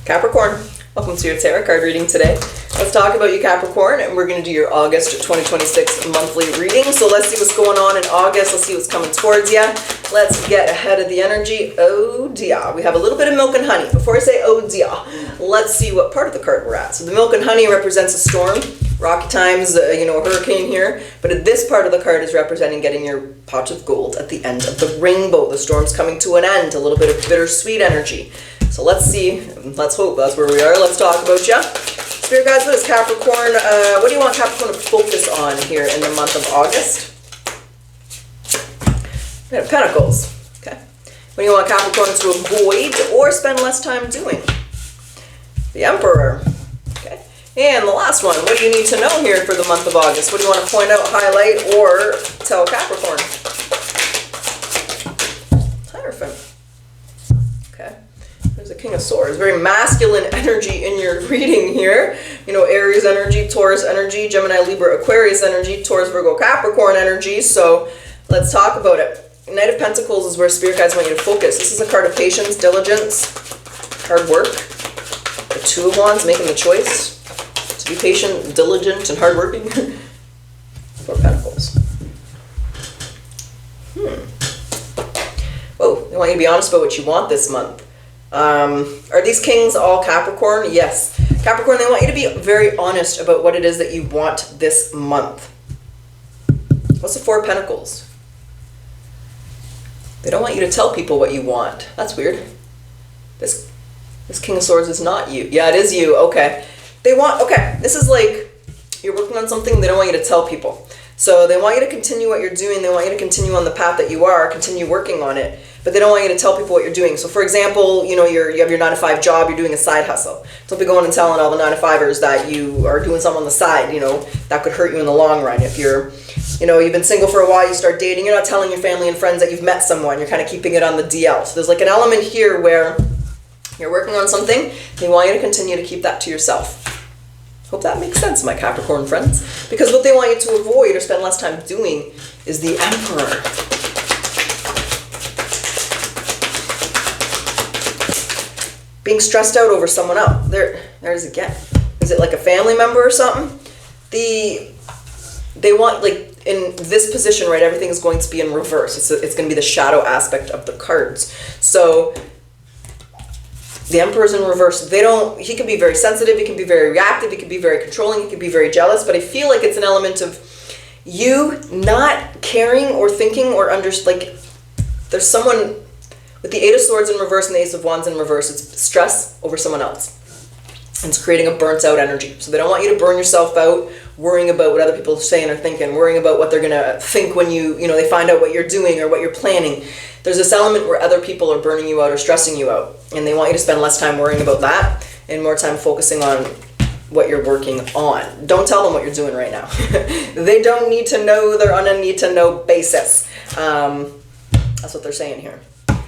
Capricorn, welcome to your tarot card reading today. Let's talk about you, Capricorn, and we're going to do your August 2026 monthly reading. So let's see what's going on in August. Let's see what's coming towards you. Let's get ahead of the energy. Oh dear. We have a little bit of milk and honey. Before I say oh dear, let's see what part of the card we're at. So the milk and honey represents a storm, rocky times, a hurricane here. But this part of the card is representing getting your pot of gold at the end of the rainbow. The storm's coming to an end. A little bit of bittersweet energy. So let's see, let's hope that's where we are. Let's talk about you. Spirit guides, what is Capricorn? What do you want Capricorn to focus on here in the month of August? We have Pentacles. Okay. What do you want Capricorn to avoid or spend less time doing? The Emperor. Okay. And the last one, what do you need to know here for the month of August? What do you want to point out, highlight, or tell Capricorn? Hierophant. Okay. There's the King of Swords. Very masculine energy in your reading here. Aries energy, Taurus energy, Gemini, Libra, Aquarius energy, Taurus, Virgo, Capricorn energy. So let's talk about it. Knight of Pentacles is where Spirit guides want you to focus. This is a card of patience, diligence, hard work. The Two of Wands, making the choice to be patient, diligent, and hardworking. Four Pentacles. Oh, they want you to be honest about what you want this month. Are these kings all Capricorn? Yes. Capricorn, they want you to be very honest about what it is that you want this month. What's the Four of Pentacles? They don't want you to tell people what you want. That's weird. This King of Swords is not you. Yeah, it is you. Okay. This is like you're working on something, they don't want you to tell people. So they want you to continue what you're doing. They want you to continue on the path that you are, continue working on it. But they don't want you to tell people what you're doing. So for example, you have your 9-to-5 job, you're doing a side hustle. Don't be going and telling all the 9-to-5ers that you are doing something on the side, that could hurt you in the long run. If you're, you've been single for a while, you start dating, you're not telling your family and friends that you've met someone, you're kind of keeping it on the DL. So there's like an element here where you're working on something, they want you to continue to keep that to yourself. Hope that makes sense, my Capricorn friends. Because what they want you to avoid or spend less time doing is the Emperor. Being stressed out over someone else. There's again. Is it like a family member or something? They want, like, in this position, right, everything is going to be in reverse. It's going to be the shadow aspect of the cards. So the Emperor's in reverse. He can be very sensitive, he can be very reactive, he can be very controlling, he can be very jealous, but I feel like it's an element of you not caring or thinking or there's someone with the Eight of Swords in reverse and the Ace of Wands in reverse. It's stress over someone else. And it's creating a burnt out energy. So they don't want you to burn yourself out worrying about what other people are saying or thinking, worrying about what they're going to think when they find out what you're doing or what you're planning. There's this element where other people are burning you out or stressing you out. And they want you to spend less time worrying about that and more time focusing on what you're working on. Don't tell them what you're doing right now. They don't need to know. They're on a need-to-know basis. That's what they're saying here.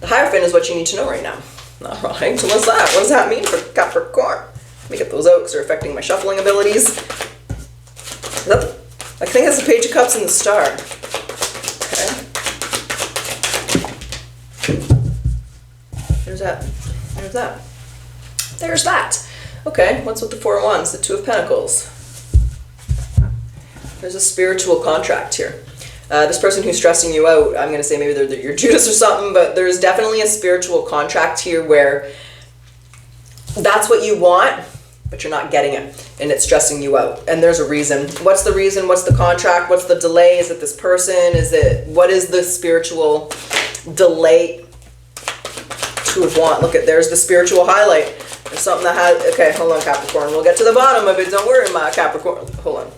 The Hierophant is what you need to know right now. All right, so what's that? What does that mean for Capricorn? Let me get those out because they're affecting my shuffling abilities. I think that's the Page of Cups and the Star. Okay. There's that. There's that. Okay, what's with the Four of Wands? The Two of Pentacles. There's a spiritual contract here. This person who's stressing you out, I'm going to say maybe they're your Judas or something, but there's definitely a spiritual contract here where that's what you want, but you're not getting it, and it's stressing you out. And there's a reason. What's the reason? What's the contract? What's the delay? Is it this person? What is the spiritual delay? Two of Wands. Look there's the spiritual highlight. There's something that has, okay, hold on, Capricorn. We'll get to the bottom of it. Don't worry, my Capricorn. Hold on.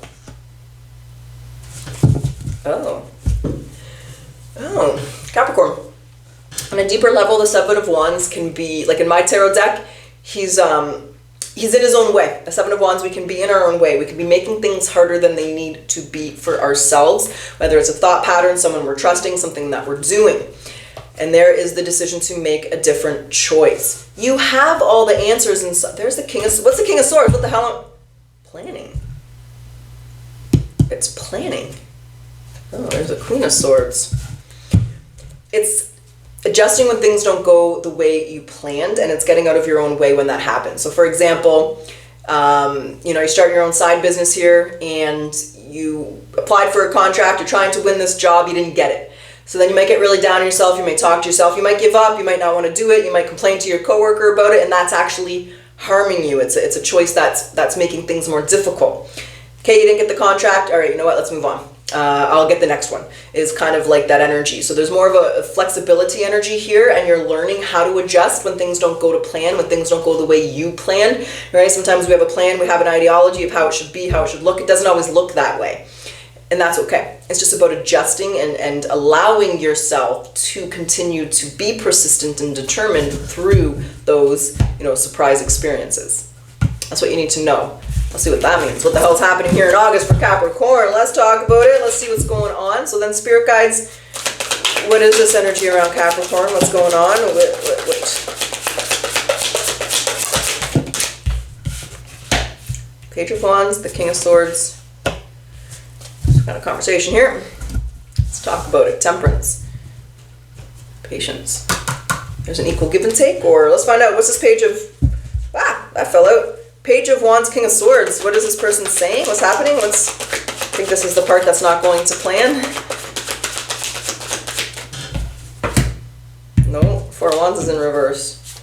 Oh, Capricorn. On a deeper level, the Seven of Wands can be, like in my tarot deck, he's in his own way. The Seven of Wands, we can be in our own way. We can be making things harder than they need to be for ourselves, whether it's a thought pattern, someone we're trusting, something that we're doing. And there is the decision to make a different choice. You have all the answers, and there's the King of, what's the King of Swords? What the hell? Planning. It's planning. Oh, there's a Queen of Swords. It's adjusting when things don't go the way you planned, and it's getting out of your own way when that happens. So for example, you're starting your own side business here and you applied for a contract, you're trying to win this job, you didn't get it. So then you might get really down on yourself, you might talk to yourself, you might give up, you might not want to do it, you might complain to your coworker about it, and that's actually harming you. It's a choice that's making things more difficult. Okay, you didn't get the contract, all right, you know what, let's move on. I'll get the next one, is kind of like that energy. So there's more of a flexibility energy here, and you're learning how to adjust when things don't go to plan, when things don't go the way you planned, right? Sometimes we have a plan, we have an ideology of how it should be, how it should look. It doesn't always look that way, and that's okay. It's just about adjusting and allowing yourself to continue to be persistent and determined through those, surprise experiences. That's what you need to know. Let's see what that means. What the hell's happening here in August for Capricorn? Let's talk about it. Let's see what's going on. So then spirit guides, what is this energy around Capricorn? What's going on? Wait. Page of Wands, the King of Swords. Some kind of conversation here. Let's talk about it. Temperance. Patience. There's an equal give and take, or let's find out. What's this page of... that fell out. Page of Wands, King of Swords. What is this person saying? What's happening? I think this is the part that's not going to plan. No, Four of Wands is in reverse.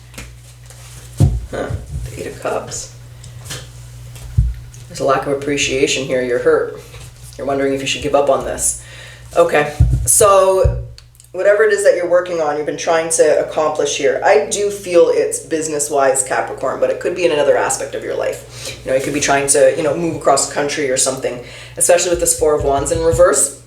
The Eight of Cups. There's a lack of appreciation here. You're hurt. You're wondering if you should give up on this. Okay, so whatever it is that you're working on, you've been trying to accomplish here. I do feel it's business-wise, Capricorn, but it could be in another aspect of your life. You could be trying to, move across the country or something, especially with this Four of Wands in reverse.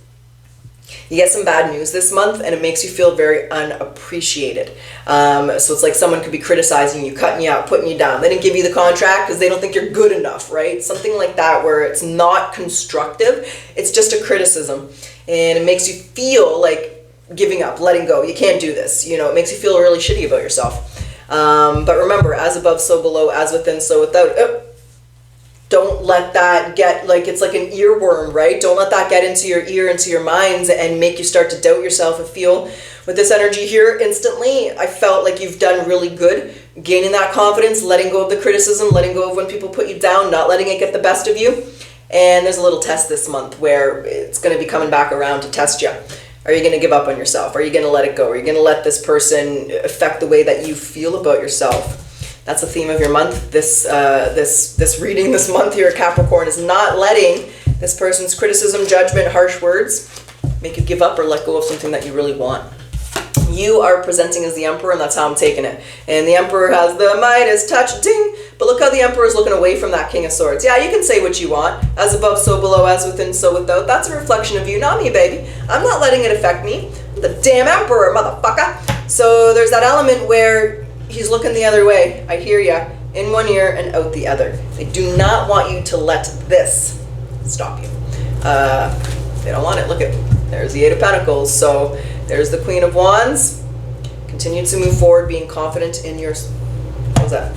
You get some bad news this month, and it makes you feel very unappreciated. So it's like someone could be criticizing you, cutting you out, putting you down. They didn't give you the contract because they don't think you're good enough, right? Something like that where it's not constructive. It's just a criticism, and it makes you feel like giving up, letting go. You can't do this. It makes you feel really shitty about yourself. But remember, as above, so below, as within, so without. Don't let that get, it's like an earworm, right? Don't let that get into your ear, into your minds, and make you start to doubt yourself and feel. With this energy here, instantly, I felt like you've done really good, gaining that confidence, letting go of the criticism, letting go of when people put you down, not letting it get the best of you. And there's a little test this month where it's going to be coming back around to test you. Are you going to give up on yourself? Are you going to let it go? Are you going to let this person affect the way that you feel about yourself? That's the theme of your month. This reading this month here at Capricorn is not letting this person's criticism, judgment, harsh words make you give up or let go of something that you really want. You are presenting as the Emperor, and that's how I'm taking it. And the Emperor has the Midas touch, ding! But look how the Emperor is looking away from that King of Swords. Yeah, you can say what you want. As above, so below, as within, so without. That's a reflection of you, not me, baby. I'm not letting it affect me. I'm the damn Emperor, motherfucker. So there's that element where he's looking the other way. I hear ya. In one ear and out the other. They do not want you to let this stop you. They don't want it. Look at, there's the Eight of Pentacles. So there's the Queen of Wands. Continue to move forward, being confident in your... What was that?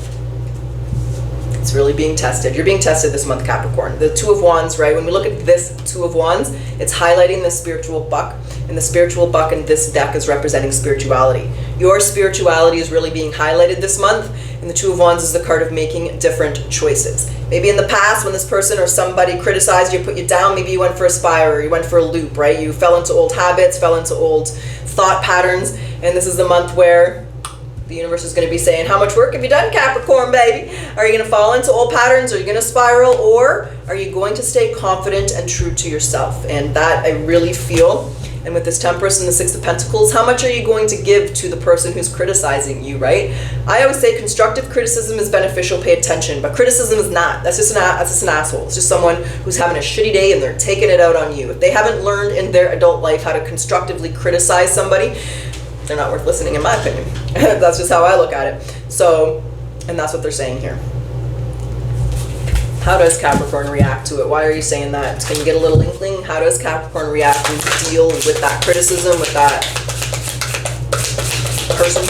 It's really being tested. You're being tested this month, Capricorn. The Two of Wands, right? When we look at this Two of Wands, it's highlighting the spiritual buck. And the spiritual buck in this deck is representing spirituality. Your spirituality is really being highlighted this month. And the Two of Wands is the card of making different choices. Maybe in the past when this person or somebody criticized you, put you down, maybe you went for a spiral, you went for a loop, right? You fell into old habits, fell into old thought patterns. And this is the month where the universe is going to be saying, how much work have you done, Capricorn, baby? Are you going to fall into old patterns? Are you going to spiral? Or are you going to stay confident and true to yourself? And that I really feel. And with this Temperance and the Six of Pentacles, how much are you going to give to the person who's criticizing you, right? I always say constructive criticism is beneficial, pay attention, but criticism is not. That's just an asshole. It's just someone who's having a shitty day and they're taking it out on you. If they haven't learned in their adult life how to constructively criticize somebody, they're not worth listening, in my opinion. That's just how I look at it. So, and that's what they're saying here. How does Capricorn react to it? Why are you saying that? Can you get a little inkling? How does Capricorn react and deal with that criticism, with that person?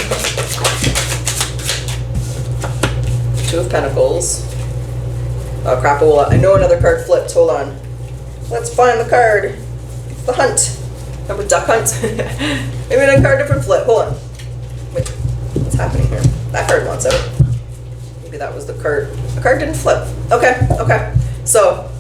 Two of Pentacles. Oh crap, I know another card flipped. Hold on. Let's find the card. It's the Hunt. Remember Duck Hunt? Maybe another card different flip. Hold on. What's happening here? That card wants out. Maybe that was the card. The card didn't flip. Okay. So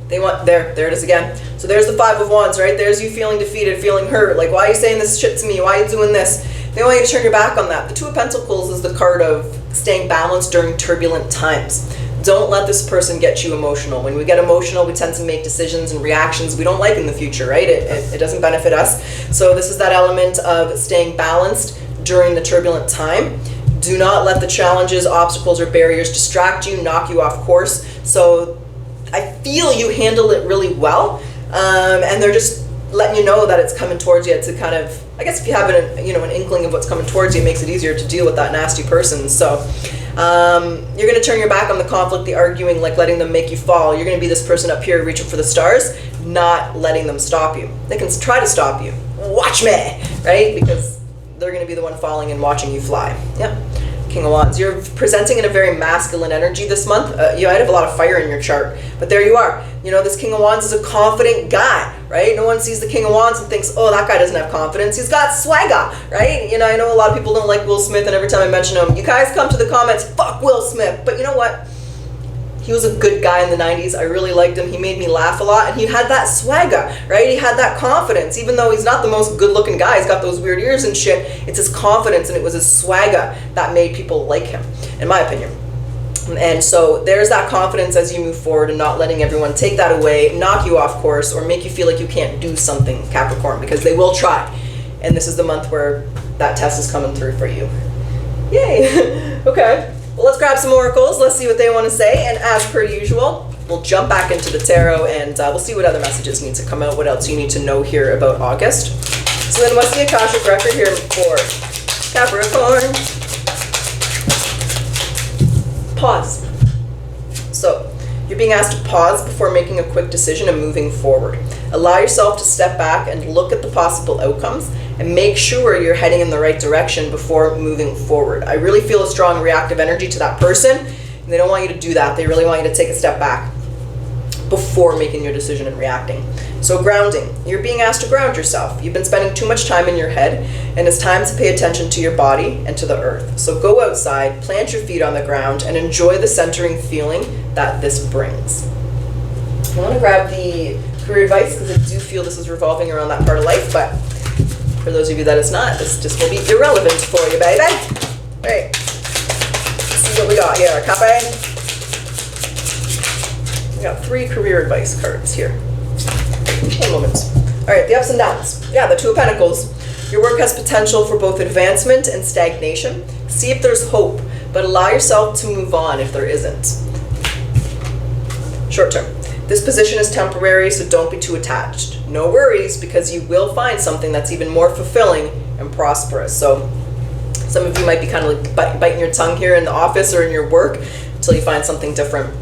they want, there it is again. So there's the Five of Wands, right? There's you feeling defeated, feeling hurt. Like, why are you saying this shit to me? Why are you doing this? They want you to turn your back on that. The Two of Pentacles is the card of staying balanced during turbulent times. Don't let this person get you emotional. When we get emotional, we tend to make decisions and reactions we don't like in the future, right? It doesn't benefit us. So this is that element of staying balanced during the turbulent time. Do not let the challenges, obstacles, or barriers distract you, knock you off course. So I feel you handle it really well, and they're just letting you know that it's coming towards you to kind of, I guess if you have an inkling of what's coming towards you, it makes it easier to deal with that nasty person. So you're going to turn your back on the conflict, the arguing, like letting them make you fall. You're going to be this person up here reaching for the stars, not letting them stop you. They can try to stop you. Watch me, right? Because they're going to be the one falling and watching you fly. Yep. King of Wands. You're presenting in a very masculine energy this month. You might have a lot of fire in your chart, but there you are. This King of Wands is a confident guy, right? No one sees the King of Wands and thinks, oh, that guy doesn't have confidence. He's got swagger, right? I know a lot of people don't like Will Smith, and every time I mention him, you guys come to the comments, fuck Will Smith. But you know what? He was a good guy in the 90s. I really liked him. He made me laugh a lot, and he had that swagger, right? He had that confidence. Even though he's not the most good-looking guy, he's got those weird ears and shit, it's his confidence, and it was his swagger that made people like him, in my opinion. And so there's that confidence as you move forward, and not letting everyone take that away, knock you off course, or make you feel like you can't do something, Capricorn, because they will try. And this is the month where that test is coming through for you. Yay! Okay. Well, let's grab some oracles. Let's see what they want to say. And as per usual, we'll jump back into the tarot, and we'll see what other messages need to come out, what else you need to know here about August. So then what's the Akashic record here for Capricorn? Pause. So you're being asked to pause before making a quick decision and moving forward. Allow yourself to step back and look at the possible outcomes, and make sure you're heading in the right direction before moving forward. I really feel a strong reactive energy to that person, and they don't want you to do that. They really want you to take a step back before making your decision and reacting. So grounding. You're being asked to ground yourself. You've been spending too much time in your head, and it's time to pay attention to your body and to the earth. So go outside, plant your feet on the ground, and enjoy the centering feeling that this brings. I want to grab the career advice, because I do feel this is revolving around that part of life, but for those of you that it's not, this just will be irrelevant for you, baby. All right, let's see what we got here. Copy. We got 3 career advice cards here. 1 moment. All right, the ups and downs. Yeah, the Two of Pentacles. Your work has potential for both advancement and stagnation. See if there's hope, but allow yourself to move on if there isn't. Short term. This position is temporary, so don't be too attached. No worries, because you will find something that's even more fulfilling and prosperous. So some of you might be kind of like biting your tongue here in the office or in your work until you find something different.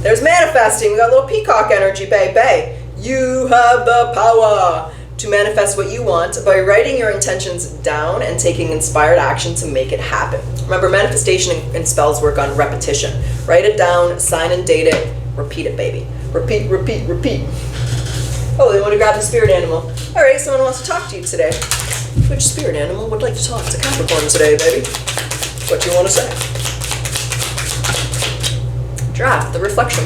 There's manifesting. We got a little peacock energy, baby. You have the power to manifest what you want by writing your intentions down and taking inspired action to make it happen. Remember, manifestation and spells work on repetition. Write it down, sign and date it, repeat it, baby. Repeat, repeat, repeat. Oh, they want to grab the spirit animal. All right, someone wants to talk to you today. Which spirit animal would like to talk to Capricorn today, baby? What you want to say? Draft, the reflection.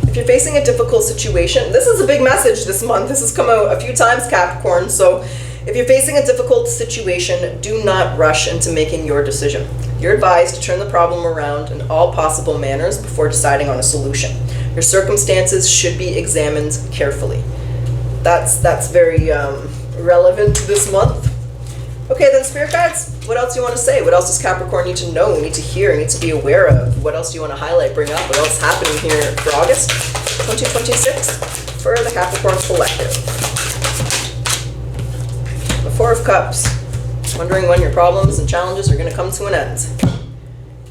If you're facing a difficult situation, this is a big message this month. This has come out a few times, Capricorn. So if you're facing a difficult situation, do not rush into making your decision. You're advised to turn the problem around in all possible manners before deciding on a solution. Your circumstances should be examined carefully. That's very relevant this month. Okay, then Spirit Guides, what else do you want to say? What else does Capricorn need to know, need to hear, need to be aware of? What else do you want to highlight, bring up? What else is happening here for August 2026 for the Capricorn Collective? The Four of Cups, wondering when your problems and challenges are going to come to an end.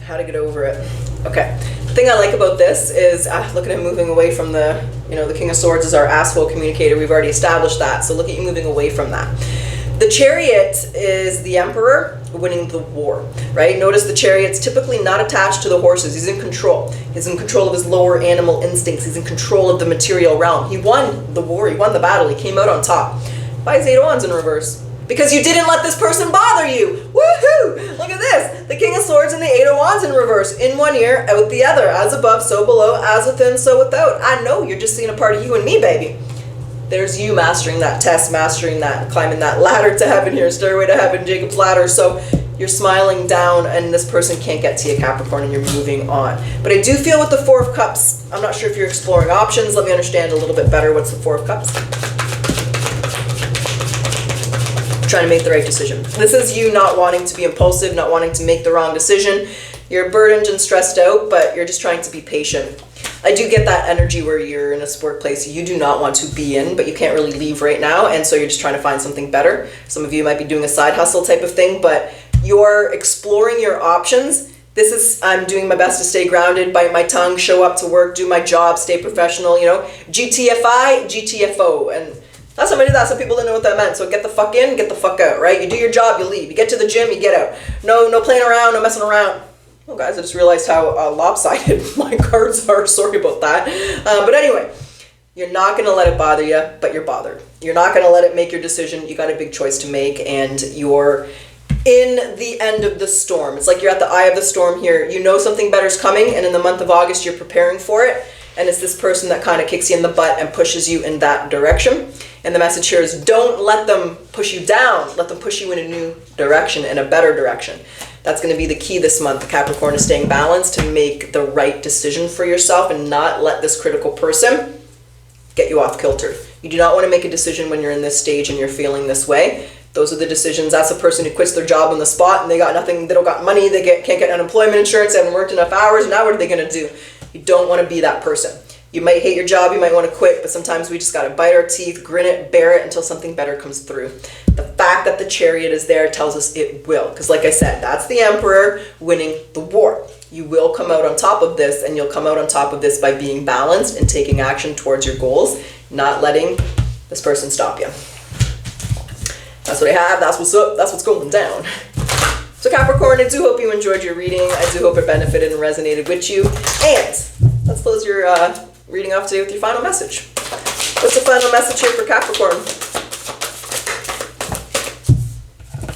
How to get over it. Okay, the thing I like about this is, look at him moving away from the, the King of Swords is our asshole communicator. We've already established that, so look at you moving away from that. The Chariot is the Emperor winning the war, right? Notice the Chariot's typically not attached to the horses. He's in control. He's in control of his lower animal instincts. He's in control of the material realm. He won the war. He won the battle. He came out on top. Why is 8 of Wands in reverse? Because you didn't let this person bother you. Woohoo! Look at this. The King of Swords and the Eight of Wands in reverse. In one ear, out the other. As above, so below. As within, so without. I know you're just seeing a part of you and me, baby. There's you mastering that test, mastering that, climbing that ladder to heaven here, stairway to heaven, Jacob's ladder. So you're smiling down and this person can't get to you, Capricorn, and you're moving on. But I do feel with the Four of Cups, I'm not sure if you're exploring options. Let me understand a little bit better what's the Four of Cups. Trying to make the right decision. This is you not wanting to be impulsive, not wanting to make the wrong decision. You're burdened and stressed out, but you're just trying to be patient. I do get that energy where you're in a workplace you do not want to be in, but you can't really leave right now, and so you're just trying to find something better. Some of you might be doing a side hustle type of thing, but you're exploring your options. This is, I'm doing my best to stay grounded, bite my tongue, show up to work, do my job, stay professional, you know, GTFI, GTFO, and last time I did that, some people didn't know what that meant. So get the fuck in, get the fuck out, right? You do your job, you leave. You get to the gym, you get out. No playing around, no messing around. Oh, guys, I just realized how lopsided my cards are. Sorry about that. But anyway, you're not going to let it bother you, but you're bothered. You're not going to let it make your decision. You got a big choice to make, and you're in the end of the storm. It's like you're at the eye of the storm here. You know something better's coming, and in the month of August, you're preparing for it. And it's this person that kind of kicks you in the butt and pushes you in that direction. And the message here is don't let them push you down. Let them push you in a new direction, in a better direction. That's going to be the key this month. Capricorn is staying balanced to make the right decision for yourself and not let this critical person get you off kilter. You do not want to make a decision when you're in this stage and you're feeling this way. Those are the decisions. That's a person who quits their job on the spot and they got nothing, they don't got money, they can't get unemployment insurance, they haven't worked enough hours. Now what are they going to do? You don't want to be that person. You might hate your job, you might want to quit, but sometimes we just got to bite our teeth, grin it, bear it until something better comes through. The fact that the Chariot is there tells us it will. Because like I said, that's the Emperor winning the war. You will come out on top of this, and you'll come out on top of this by being balanced and taking action towards your goals, not letting this person stop you. That's what I have, that's what's up, that's what's going down. So Capricorn, I do hope you enjoyed your reading. I do hope it benefited and resonated with you. And let's close your reading off today with your final message. What's the final message here for Capricorn?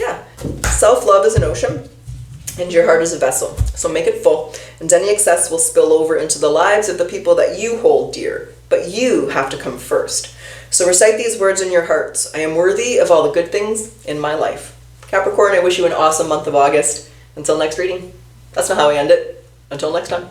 Yeah, self-love is an ocean and your heart is a vessel. So make it full, and any excess will spill over into the lives of the people that you hold dear. But you have to come first. So recite these words in your hearts. I am worthy of all the good things in my life. Capricorn, I wish you an awesome month of August. Until next reading, that's not how we end it. Until next time.